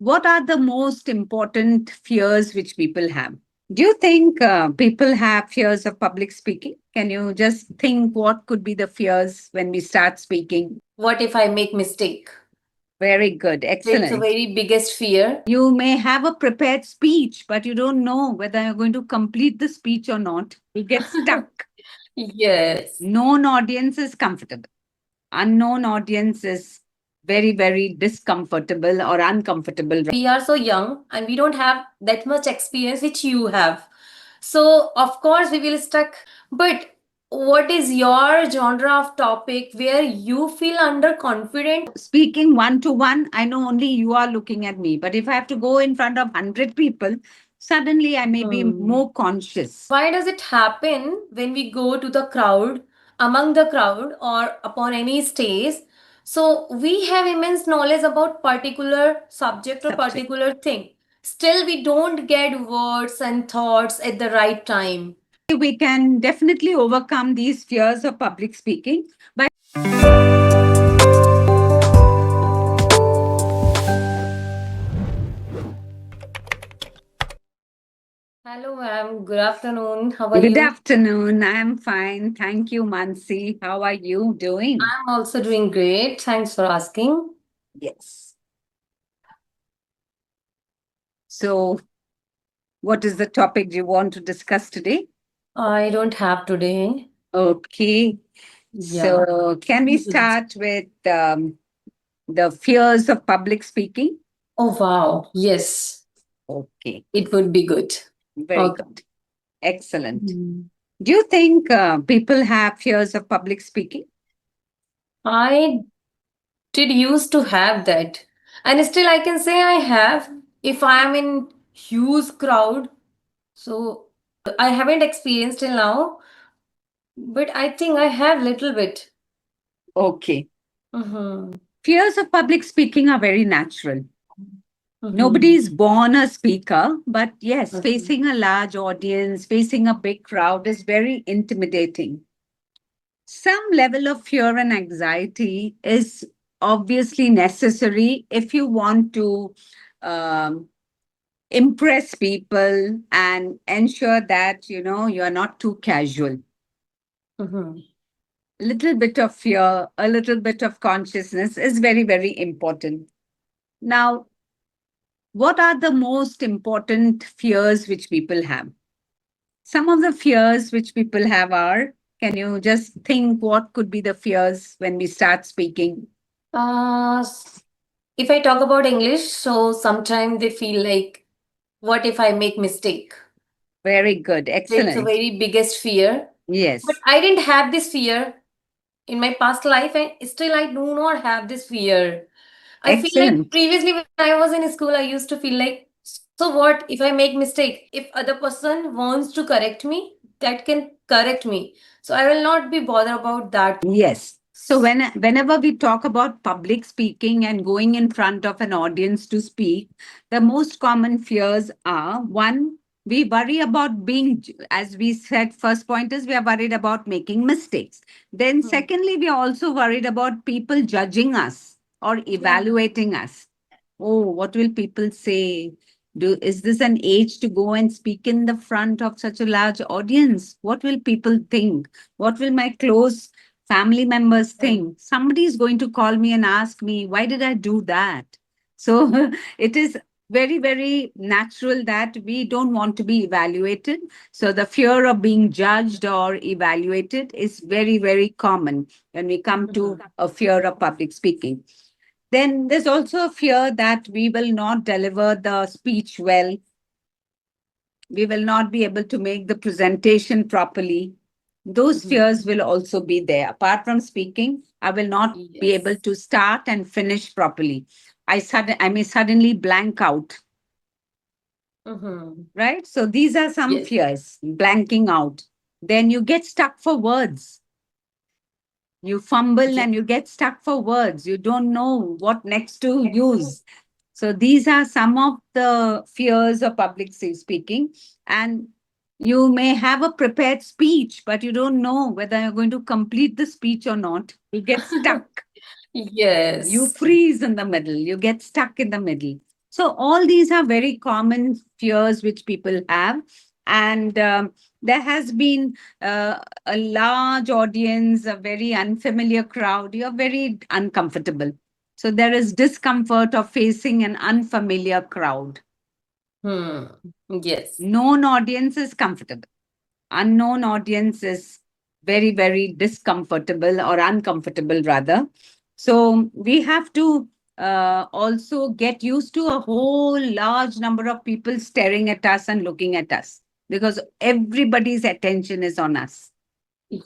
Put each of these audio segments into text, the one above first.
What are the most important fears which people have? Do you think people have fears of public speaking? Can you just think what could be the fears when we start speaking? What if I make mistake? Very good. It's a Excellent. very biggest fear. You may have a prepared speech, but you don't know whether you're going to complete the speech or not. You get stuck. Yes. Known audience is comfortable. Unknown audience is very, very discomfortable or uncomfortable. We are so young and we don't have that much experience which you have. So of course we will stuck. But what is your genre of topic where you feel underconfident? Speaking one to one, I know only you are looking at me. But if I have to go in front of 100 people, suddenly I may be more conscious. Why does it happen when we go to the crowd, among the crowd or upon any stage? So we have immense knowledge about particular subject or particular thing. Still we don't get words and thoughts at the right time. We can definitely overcome these fears of public speaking by Hello, ma'am. Good afternoon. How are Good you? afternoon. I'm fine. Thank you, Mansi. How are you doing? I'm also doing great. Thanks for asking. Yes. So, what is the topic you want to discuss today? I don't have today. Okay. Yeah. So, can we start with the fears of public speaking? Oh, wow. Yes, Okay. it would be good. Very Okay. good. Excellent. Mm. Do you think people have fears of public speaking? I did used to have that. And still I can say I have if I am in huge crowd. So I haven't experienced till now, but I think I have little bit. Okay. Mm-hmm. Fears of public speaking are very natural. Nobody Mm-hmm. is born a speaker, but yes, Okay. facing a large audience, facing a big crowd is very intimidating. Some level of fear and anxiety is obviously necessary if you want to um, impress people and ensure that you're not too casual. Mm-hmm. A little bit of fear, a little bit of consciousness is very, very important. Now, what are the most important fears which people have? Some of the fears which people have are, can you just think what could be the fears when we start speaking? If I talk about English, so sometimes they feel like, what if I make mistake? Very good. It's a Excellent. very biggest fear. Yes. But I didn't have this fear in my past life, and still I do not have this fear. I feel like Excellent. previously when I was in school, I used to feel like, so what if I make mistake? If other person wants to correct me, that can correct me. So I will not be bothered about that. Yes. So whenever we talk about public speaking and going in front of an audience to speak, the most common fears are one, we worry about as we said, first point is we are worried about making mistakes. Then secondly, we are also worried about people judging us or evaluating us. Oh, what will people say? Is this an age to go and speak in the front of such a large audience? What will people think? What will my close family members think? Somebody is going to call me and ask me, why did I do that? So it is very, very natural that we don't want to be evaluated. So the fear of being judged or evaluated is very, very common when we come to a fear of public speaking. Then there's also a fear that we will not deliver the speech well. We will not be able to make the presentation properly. Those fears will also be there. Apart from speaking, I will not be able to start and finish properly. I may suddenly blank out, right? So these are some Yes. fears, blanking out. Then you get stuck for words. You fumble and you get stuck for words. You don't know what next to use. So these are some of the fears of public speaking. And you may have a prepared speech, but you don't know whether you're going to complete the speech or not. You get stuck. Yes. You freeze in the middle. You get stuck in the middle. So all these are very common fears which people have. And there has been a large audience, a very unfamiliar crowd. You're very uncomfortable. So there is discomfort of facing an unfamiliar crowd. Hmm. Yes. Known audience is comfortable. Unknown audience is very, very discomfortable or uncomfortable, rather. So we have to also get used to a whole large number of people staring at us and looking at us because everybody's attention is on us.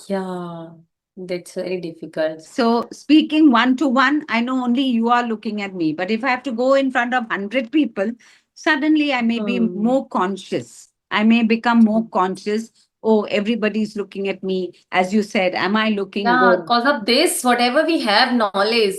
Yeah, that's very difficult. So speaking one to one, I know only you are looking at me, but if I have to go in front of 100 people, suddenly I may be Hmm. more conscious. I may become more conscious. Oh, everybody's looking at me. As you said, am I looking Yeah, good? because of this, whatever we have knowledge,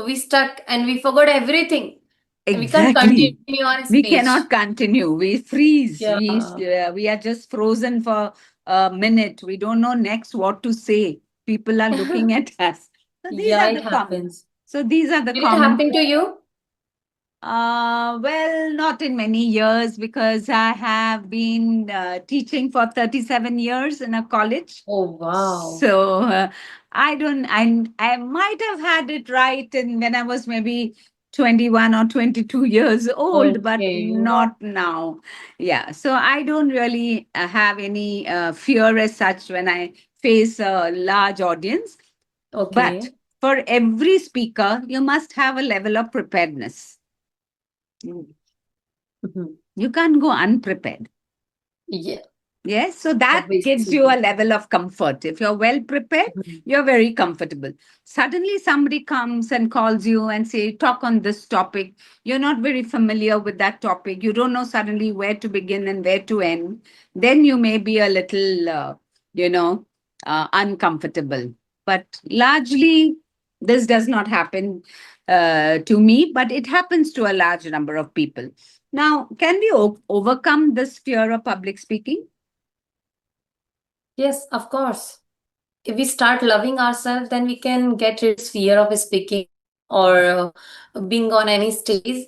we stuck and we forgot everything. And we can't Exactly. continue our We speech. cannot continue. We freeze. Yeah. We are just frozen for a minute. We don't know next what to say. People are looking at us. So these Yeah, are it the common. happens. So these are the Did it common. happen to you? Well, not in many years because I have been teaching for 37 years in a college. Oh, wow. So I might have had it right in when I was maybe 21 or 22 years old, but Okay. not now. Yeah. So I don't really have any fear as such when I face a large audience. But Okay. for every speaker, you must have a level of preparedness. Mhm. You can't go unprepared. Yeah, Yes, so that gives you a obviously. level of comfort. If you're well prepared, Mhm. you're very comfortable. Suddenly, somebody comes and calls you and say, "Talk on this topic." You're not very familiar with that topic. You don't know suddenly where to begin and where to end. Then you may be a little, you know, uncomfortable. But largely, this does not happen to me, but it happens to a large number of people. Now, can we overcome this fear of public speaking? Yes, of course. If we start loving ourselves, then we can get rid of this fear of speaking or being on any stage.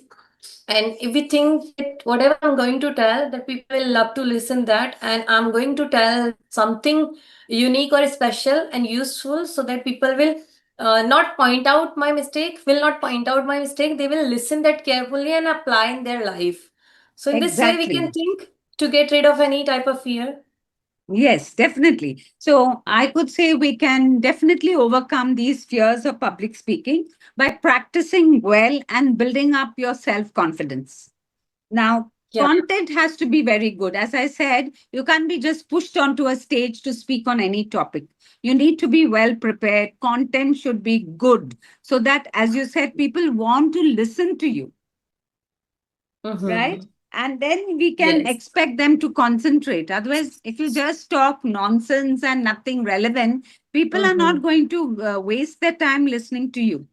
And if we think that whatever I'm going to tell, that people will love to listen that, and I'm going to tell something unique or special and useful, so that people will not point out my mistake, will not point out my mistake. They will listen that carefully and apply in their life. So in this way, we can Exactly. think to get rid of any type of fear. Yes, definitely. So I could say we can definitely overcome these fears of public speaking by practicing well and building up your self confidence. Now, Yeah. content has to be very good. As I said, you can't be just pushed onto a stage to speak on any topic. You need to be well prepared. Content should be good so that, as you said, people want to listen to you, right? Mm-hmm. And then we can Yes. expect them to concentrate. Otherwise, if you just talk nonsense and nothing relevant, people are Mm-hmm. not going to waste their time listening to you.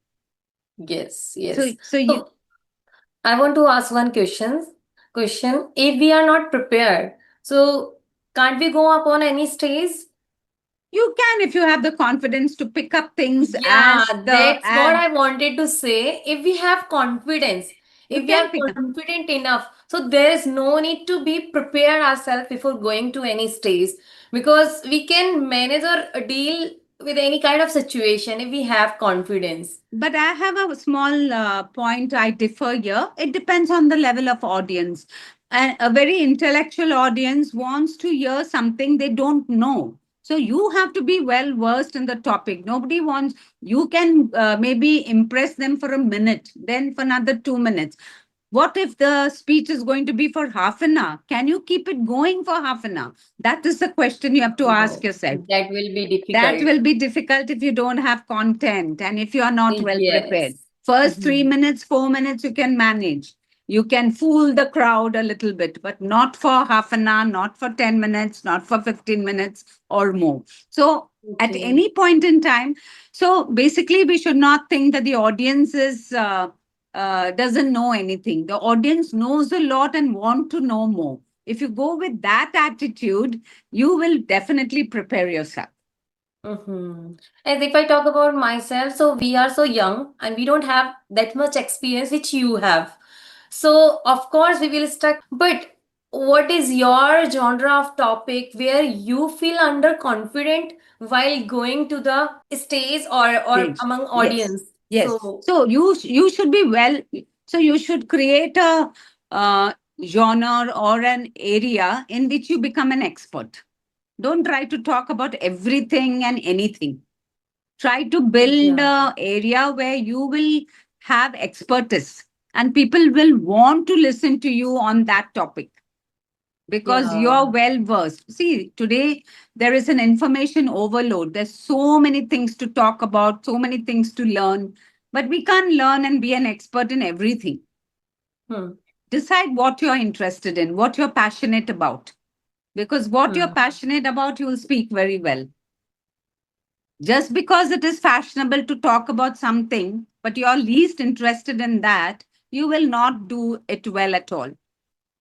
Yes, So, yes. so you So I want to ask one question. If we are not prepared, so can't we go up on any stage? you can, if you have the confidence to pick up things Yeah, that's what as I wanted to say. If we have confidence, you if we can are pick up. confident enough, so there is no need to be prepared ourselves before going to any stage, because we can manage or deal with any kind of situation if we have confidence. But I have a small point I differ here. It depends on the level of audience. And a very intellectual audience wants to hear something they don't know. So you have to be well versed in the topic. Nobody wants, you can maybe impress them for a minute, then for another 2 minutes. What if the speech is going to be for half an hour? Can you keep it going for half an hour? That is the question you have to ask No, yourself. that will be That difficult. will be difficult if you don't have content and if you are not well prepared. Yes. First three Mhm. minutes, 4 minutes, you can manage. You can fool the crowd a little bit, but not for half an hour, not for 10 minutes, not for 15 minutes or more. So, at Okay. any point in time, so basically, we should not think that the audience doesn't know anything. The audience knows a lot and want to know more. If you go with that attitude, you will definitely prepare yourself. Mm-hmm. As if I talk about myself, so we are so young and we don't have that much experience which you have. So of course we will stuck. But what is your genre of topic where you feel underconfident while going to the stage or Stage. among Yes. audience? Yes. So So you should be well. So you should create a uh, genre or an area in which you become an expert. Don't try to talk about everything and anything. Try to build yeah, a area where you will have expertise and people will want to listen to you on that topic because yeah, you're well versed. See, today there is an information overload. There's so many things to talk about, so many things to learn, but we can't learn and be an expert in everything. hmm, Decide what you're interested in, what you're passionate about, because what you're hmm, passionate about, you will speak very well. Just because it is fashionable to talk about something, but you're least interested in that, you will not do it well at all.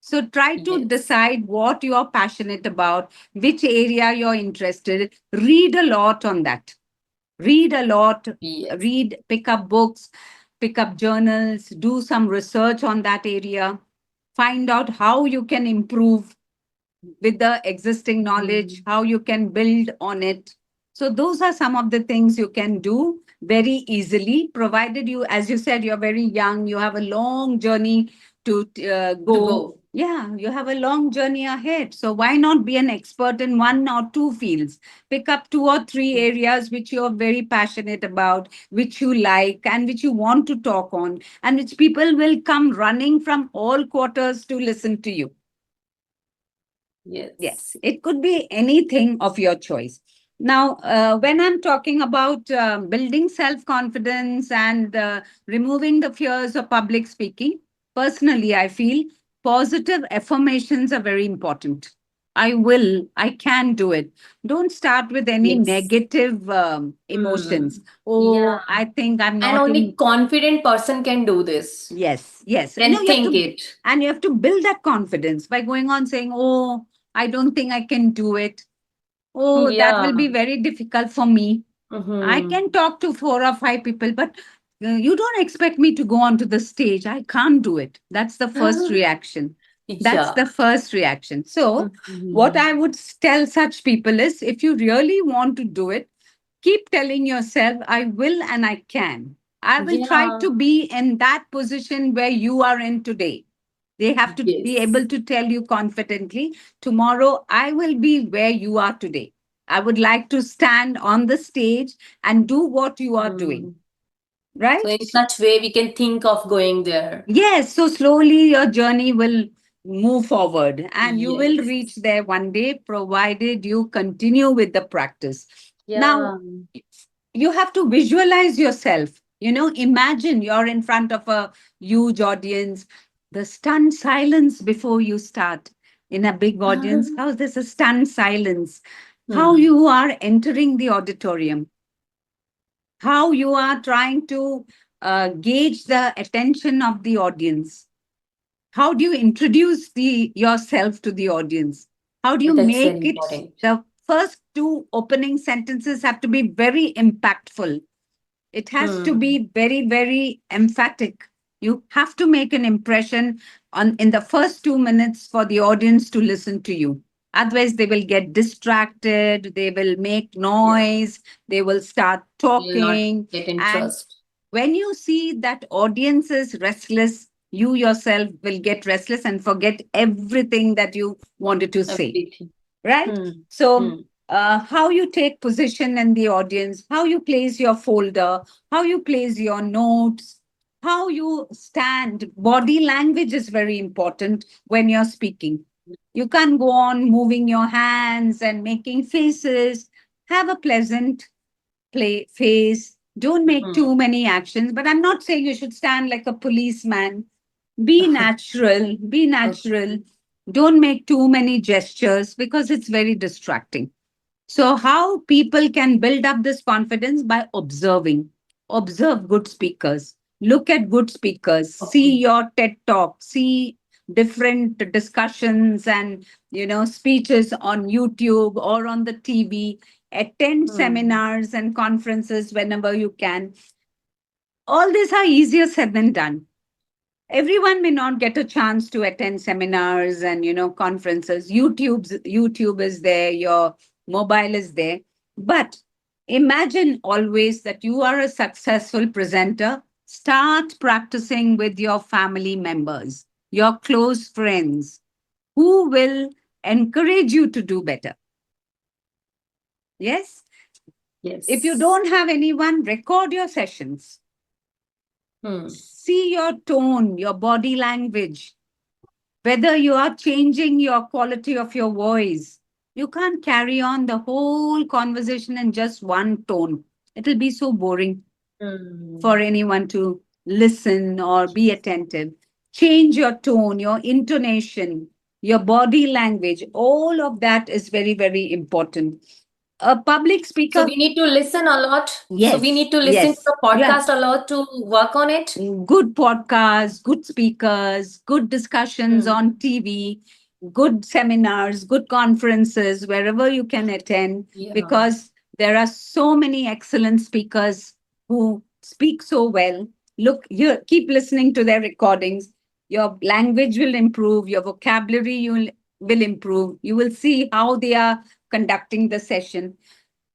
So try to yes, decide what you're passionate about, which area you're interested. Read a lot on that. Read a lot, yes, pick up books, pick up journals, do some research on that area. Find out how you can improve with the existing knowledge, hmm, how you can build on it. So, those are some of the things you can do very easily, provided you, as you said, you're very young, you have a long journey to to go. go. Yeah, you have a long journey ahead. So, why not be an expert in one or two fields? Pick up two or three areas which you're very passionate about, which you like, and which you want to talk on, and which people will come running from all quarters to listen to you. Yes. Yes, it could be anything of your choice. Now, when I'm talking about building self confidence and removing the fears of public speaking, personally, I feel positive affirmations are very important. I will, I can do it. Don't start with any Yes. negative Hmm. emotions. Yeah. Oh, I think I'm And not only in. confident person can do this. Yes, yes. No, Can you have think to, it. and you have to build that confidence by going on saying, oh, I don't think I can do it. Oh, that Yeah. will be very difficult for me. I Mm-hmm. can talk to four or five people, but you don't expect me to go onto the stage. I can't do it. That's the first reaction. That's Yeah. the first reaction. So, what Mm-hmm. I would tell such people is if you really want to do it, keep telling yourself, I will and I can. I will try Yeah. to be in that position where you are in today. They have to be Yes. able to tell you confidently, tomorrow I will be where you are today. I would like to stand on the stage and do what you are doing, Mm. So right? in such way we can think of going there. Yes, so slowly your journey will move forward and you will Yes. reach there one day, provided you continue with the practice. Now, Yeah. you have to visualize yourself. Imagine you're in front of a huge audience, the stunned silence before you start. In a big audience, how's this a stunned silence? How Hmm. you are entering the auditorium, how you are trying to gauge the attention of the audience. How do you introduce the yourself to the audience? How do you That's very make it? important. The first two opening sentences have to be very impactful. It has to Hmm. be very, very emphatic. You have to make an impression on in the first 2 minutes for the audience to listen to you. Otherwise, they will get distracted, they will make Yeah. noise, they will start Will not talking. get And interest. when you see that audience is restless, you yourself will get restless and forget everything that you wanted to say, Everything. right? Hmm. So, Hmm. how you take position in the audience, how you place your folder, how you place your notes, how you stand. Body language is very important when you're speaking. You can't go on moving your hands and making faces. Have a pleasant face. Don't make Hmm. too many actions. But I'm not saying you should stand like a policeman. Be natural. Be Okay. natural. Don't make too many gestures because it's very distracting. So, how people can build up this confidence by observing. Observe good speakers. Look at good speakers. See Okay. your TED talk. See different discussions and speeches on YouTube or on the TV. Attend Hmm. seminars and conferences whenever you can. All these are easier said than done. Everyone may not get a chance to attend seminars and conferences. YouTube is there, your mobile is there, but imagine always that you are a successful presenter. Start practicing with your family members, your close friends, who will encourage you to do better. Yes. If you Yes. don't have anyone, record your sessions. Hmm. See your tone, your body language, whether you are changing your quality of your voice. You can't carry on the whole conversation in just one tone. It'll be so boring for Hmm. anyone to listen or be attentive. Change your tone, your intonation, your body language. All of that is very, very important. A public So speaker, we need to listen a lot. So we yes, need to listen to yes. the Yeah, podcast a lot to work on it. good podcasts, good speakers, good discussions Hmm. on TV, good seminars, good conferences, wherever you can attend, Yeah. because there are so many excellent speakers who speak so well. Look, you keep listening to their recordings. Your language will improve, your vocabulary will improve. You will see how they are conducting the session.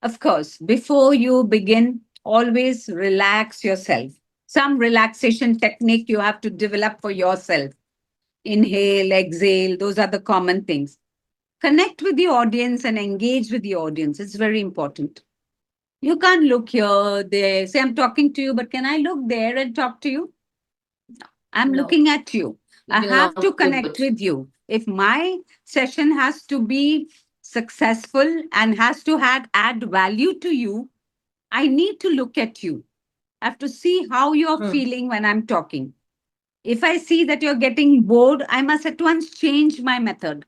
Of course, before you begin, always relax yourself. Some relaxation technique you have to develop for yourself. Inhale, exhale, those are the common things. Connect with the audience and engage with the audience. It's very important. You can't look here, there. Say, I'm talking to you, but can I look there and talk to you? I'm No, looking at you. it I will have not to look good. connect with you. If my session has to be successful and has to add value to you, I need to look at you. I have to see how you're Hmm. feeling when I'm talking. If I see that you're getting bored, I must at once change my method,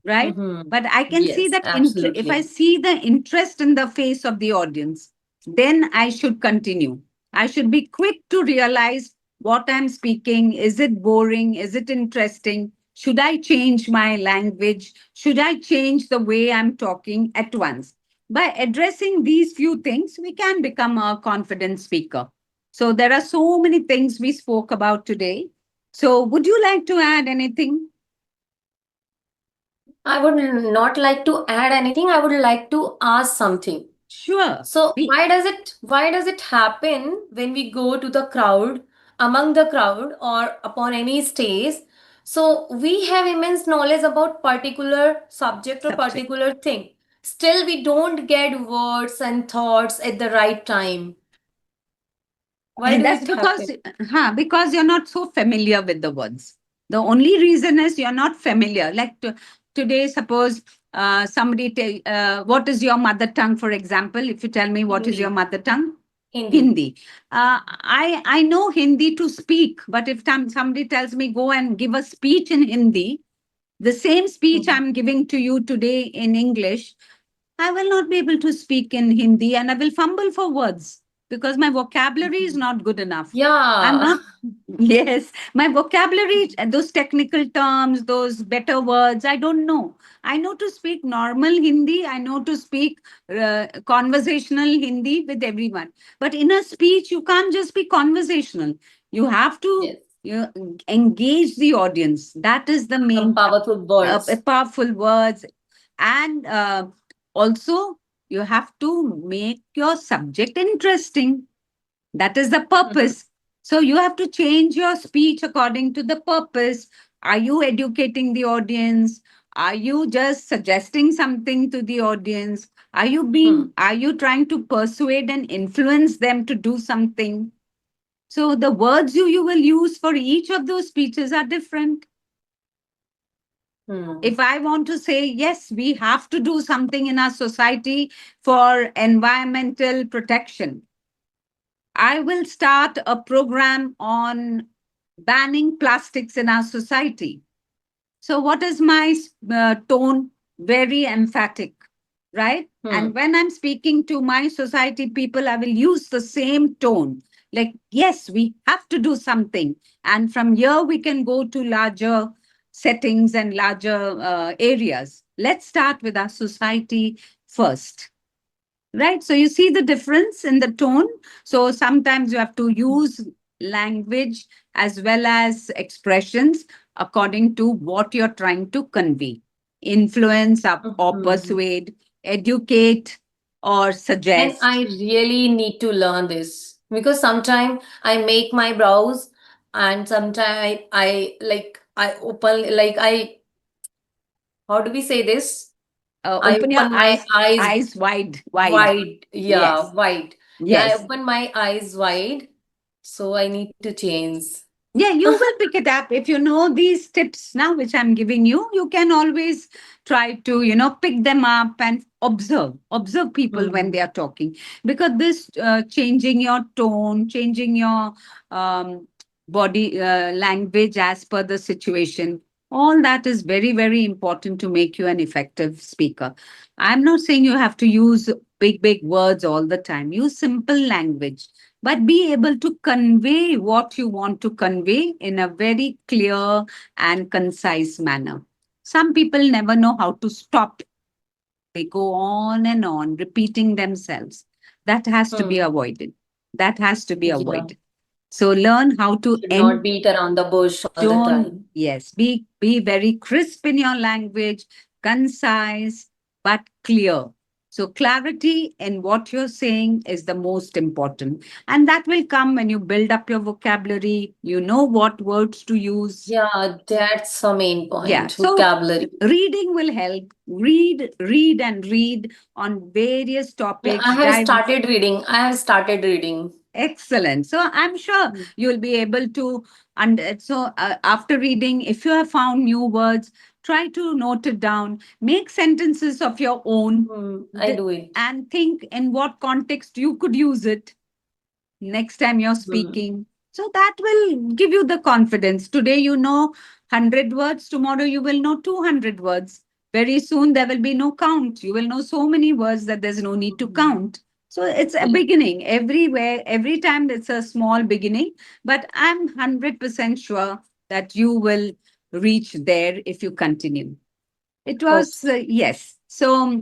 right? Mm-hmm. But I can see Yes, that if I absolutely. see the interest in the face of the audience, then I should continue. I should be quick to realize what I'm speaking. Is it boring? Is it interesting? Should I change my language? Should I change the way I'm talking at once? By addressing these few things, we can become a confident speaker. So there are so many things we spoke about today. So would you like to add anything? I would not like to add anything. I would like to ask something. Sure. So We why does it happen when we go to the crowd, among the crowd or upon any stage? So we have immense knowledge about particular subject or subject. particular thing. Still we don't get words and thoughts at the right time. Why And do that's it happen? because you're not so familiar with the words. The only reason is you're not familiar. Like today, suppose somebody tell, what is your mother tongue, for example? If you tell me what is your Hindi. mother tongue, Hindi. Hindi. I know Hindi to speak, but if somebody tells me go and give a speech in Hindi, the same speech Mhm. I'm giving to you today in English, I will not be able to speak in Hindi and I will fumble for words because my vocabulary is Mhm. not good enough. I'm Yeah. not, yes, my vocabulary, those technical terms, those better words, I don't know. I know to speak normal Hindi, I know to speak conversational Hindi with everyone. But in a speech, you can't just be conversational. You have to Yes. engage the audience. That is the Some main powerful words. powerful words. And also, you have to make your subject interesting. That is the Mhm. purpose. So you have to change your speech according to the purpose. Are you educating the audience? Are you just suggesting something to the audience? Hmm. Are you trying to persuade and influence them to do something? So the words you will use for each of those speeches are different. Hmm. If I want to say, yes, we have to do something in our society for environmental protection, I will start a program on banning plastics in our society. So, what is my tone? Very emphatic, right? And Hmm. when I'm speaking to my society people, I will use the same tone. Like, yes, we have to do something. And from here, we can go to larger settings and larger areas. Let's start with our society first. Right. So you see the difference in the tone. So sometimes you have to use language as well as expressions according to what you're trying to convey. Influence or Mhm. persuade, educate or And I suggest. really need to learn this because sometimes I make my brows and sometimes I like I open like I how do we say this? I Open your open my eyes eyes wide, wide. wide. Yeah, Yes, wide. Yeah, I yes. open my eyes wide. So I need to change. Yeah, you will pick it up. If you know these tips now, which I'm giving you, you can always try to, pick them up and observe people when Hmm. they are talking. Because this changing your tone, changing your um, body language as per the situation, all that is very, very important to make you an effective speaker. I'm not saying you have to use big, big words all the time. Use simple language, but be able to convey what you want to convey in a very clear and concise manner. Some people never know how to stop. They go on and on, repeating themselves. That has to be Hmm. avoided. That has to be Yeah. avoided. So learn how to Should not end. beat around the bush all the Don't, time. yes, be very crisp in your language, concise but clear. So clarity in what you're saying is the most important. And that will come when you build up your vocabulary, you know what words to use. Yeah, that's the main Yeah. point. So Vocabulary. reading will help. Read and read on various Yeah, topics. I have Dive. started reading. I have started reading. Excellent. So I'm sure Hmm. you'll be able to, and so after reading, if you have found new words, try to note it down, make sentences of your own, I do it. and think in what context you could use it next time you're Hmm. speaking. So that will give you the confidence. Today, you know 100 words, tomorrow, you will know 200 words. Very soon, there will be no count. You will know so many words that there's no need to Mhm. count. So it's a Yeah. beginning everywhere, every time it's a small beginning, but I'm 100% sure that you will reach there if you continue. It Hope was, yes. So,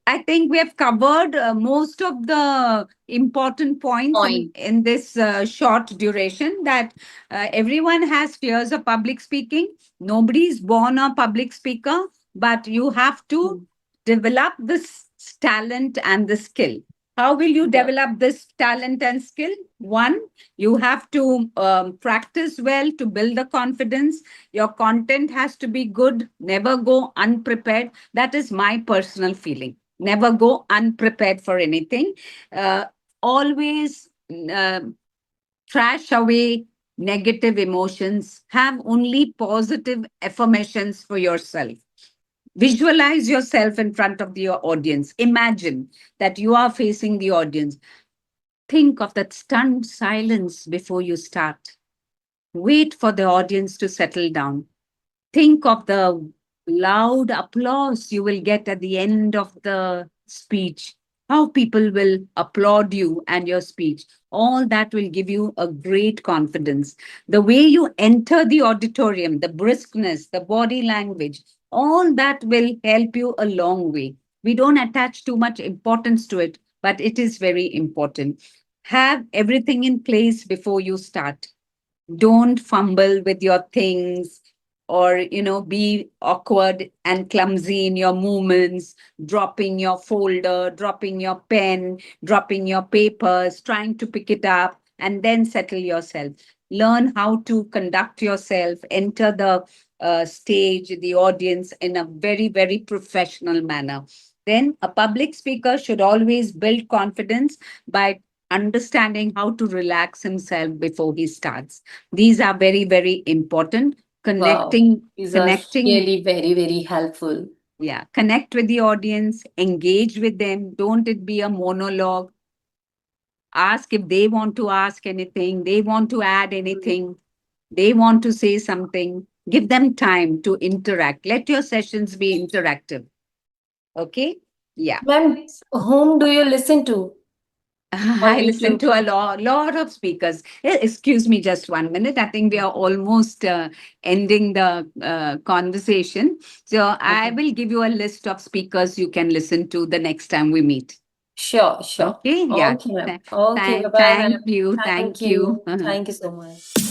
I think we have covered most of the important points point. in this short duration that everyone has fears of public speaking. Nobody is born a public speaker, but you have to Hmm. develop this talent and the skill. How will you Yeah. develop this talent and skill? One, you have to practice well to build the confidence. Your content has to be good. Never go unprepared. That is my personal feeling. Never go unprepared for anything. Uh, Always trash away negative emotions. Have only positive affirmations for yourself. Visualize yourself in front of the audience. Imagine that you are facing the audience. Think of that stunned silence before you start. Wait for the audience to settle down. Think of the loud applause you will get at the end of the speech, how people will applaud you and your speech. All that will give you a great confidence. The way you enter the auditorium, the briskness, the body language, all that will help you a long way. We don't attach too much importance to it, but it is very important. Have everything in place before you start. Don't fumble with your things, or be awkward and clumsy in your movements, dropping your folder, dropping your pen, dropping your papers, trying to pick it up and then settle yourself. Learn how to conduct yourself, enter the stage, the audience in a very, very professional manner. Then a public speaker should always build confidence by understanding how to relax himself before he starts. These are very, very important. Wow. These are Connecting, really very, very helpful. yeah, connect with the audience, engage with them. Don't it be a monologue. Ask if they want to ask anything, they want to add Mm. anything, they want to say something. Give them time to interact. Let your sessions be interactive. Okay? Yeah. Ma'am, whom do you listen to on I listen YouTube? to a lot of speakers. Excuse me, just 1 minute. I think we are almost ending the conversation. So I Okay. will give you a list of speakers you can listen to the next time we meet. Sure, sure. Okay, yeah. Okay, ma'am. Okay, bye-bye, Thank ma'am. you. Thank Thank you. you. Thank you so much.